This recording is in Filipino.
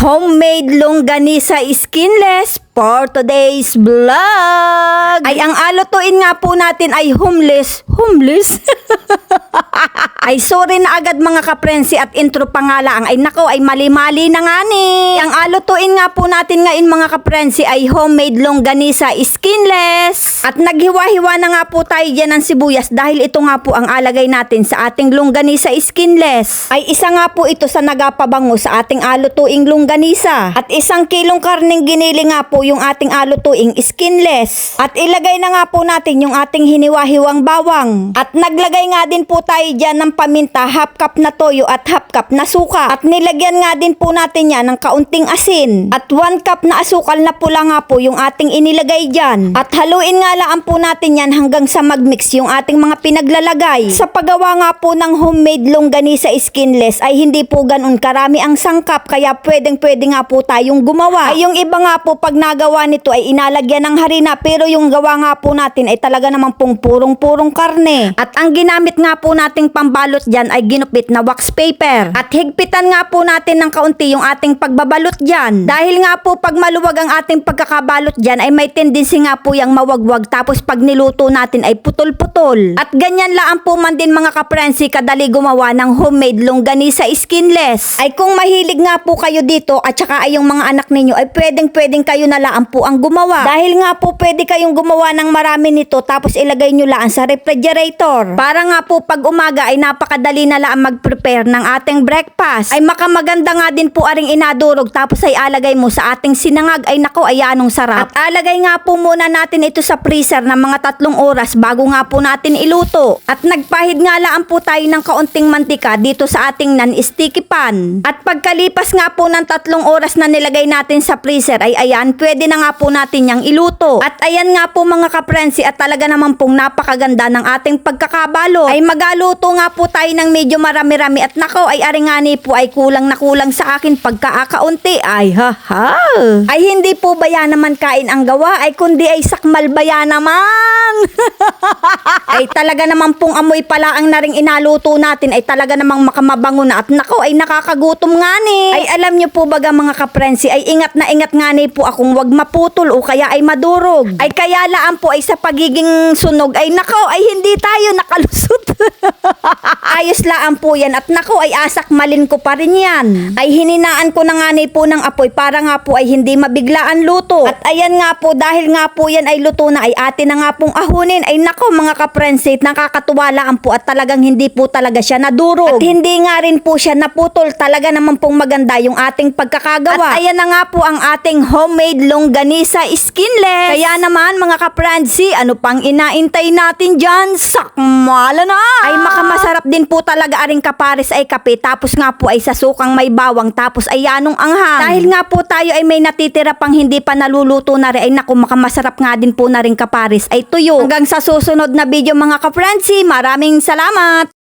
homemade longganisa skinless for today's vlog. Ay ang alutuin nga po natin ay homeless. Ay sorry na agad mga kaprensi at intro pa nga lang. Ay nako ay mali-mali na nga ni. Ang alutuin nga po natin ngayon mga kaprensi ay homemade longganisa skinless. At naghiwa-hiwa na nga po tayo dyan ng sibuyas dahil ito nga po ang alagay natin sa ating longganisa skinless. Ay isa nga po ito sa nagapabango sa ating alutuing longganisa. At 1 kilong karning ginili nga po yung ating alutuing skinless. At ilagay na nga po natin yung ating hiniwa-hiwang bawang. At naglagay nga din po tayo dyan ng paminta, half cup na toyo at half cup na suka. At nilagyan nga din po natin yan ng kaunting asin. At 1 cup na asukal na pula nga po yung ating inilagay dyan. At haluin nga lang po natin yan hanggang sa magmix yung ating mga pinaglalagay. Sa paggawa nga po ng homemade longganisa skinless ay hindi po ganun karami ang sangkap kaya pwede nga po tayong gumawa. Ay yung iba nga po pag nagawa nito ay inalagyan ng harina pero yung gawa nga po natin ay talaga namang purong-purong karne. At ang ginamit nga po nating pambalot dyan ay ginupit na wax paper. At higpitan nga po natin ng kaunti yung ating pagbabalot dyan. Dahil nga po pag maluwag ang ating pagkakabalot dyan ay may tendency nga po yung mawagwag tapos pag niluto natin ay putol-putol. At ganyan lang po man din mga kaprensi kadali gumawa ng homemade longganisa skinless. Ay kung mahilig nga po kayo dito at saka ay yung mga anak ninyo ay pwedeng kayo na lang po ang gumawa. Dahil nga po pwede kayong gumawa ng marami nito tapos ilagay nyo lang sa refrigerator. Para nga po pag umaga ay napakadali na lang mag-prepare ng ating breakfast. Ay makamaganda nga din po aring inadurog tapos ay alagay mo sa ating sinangag ay nako ay anong sarap. At alagay nga po muna natin ito sa freezer ng mga 3 oras bago nga po natin iluto. At nagpahid nga lang po tayo ng kaunting mantika dito sa ating non-sticky pan. At pagkalipas nga po ng 3 oras na nilagay natin sa freezer ay ayan, pwede na nga po natin yang iluto. At ayan nga po mga kaprensi at talaga naman pong napakaganda ng ating pagkakabalo. Ay magaluto nga po tayo ng medyo marami-rami at nako ay aringani po ay kulang na kulang sa akin pagkaakaunti. Ay haha. Ay hindi po baya naman kain ang gawa ay kundi ay sakmal baya naman. Ay talaga naman pong amoy pala ang naring inaluto natin ay talaga namang makamabango na at nako ay nakakagutom nga ni. Ay alam nyo po baga mga kaprensi ay ingat nga ni po akong wag maputol o kaya ay madurog. Ay kaya laan po ay sa pagiging sunog ay nako ay hindi tayo nakalusot. Ayos laan po yan at nako ay asak malin ko pa rin yan. Ay hininaan ko na nga ni po ng apoy para nga po ay hindi mabiglaan luto. At ayan nga po dahil nga po yan ay luto na ay atin na nga pong ahunin. Ay nako mga kaprensit nakakatuwa laan po at talagang hindi po talaga siya nadurog. At hindi nga rin po siya naputol. Talaga naman pong maganda yung ating pagkakagawa. At ayan na nga po ang ating homemade longganisa skinless. Kaya naman mga kaprensi ano pang inaintay natin dyan? Sakmala na! Ay makamasarap din po talaga aring kapares ay kape tapos nga po ay sasukang may bawang tapos ay yanong anghang. Dahil nga po tayo ay may natitira pang hindi pa naluluto na rin ay naku makamasarap nga din po na rin kapares ay tuyo. Hanggang sa susunod na video mga kaprensi, maraming salamat!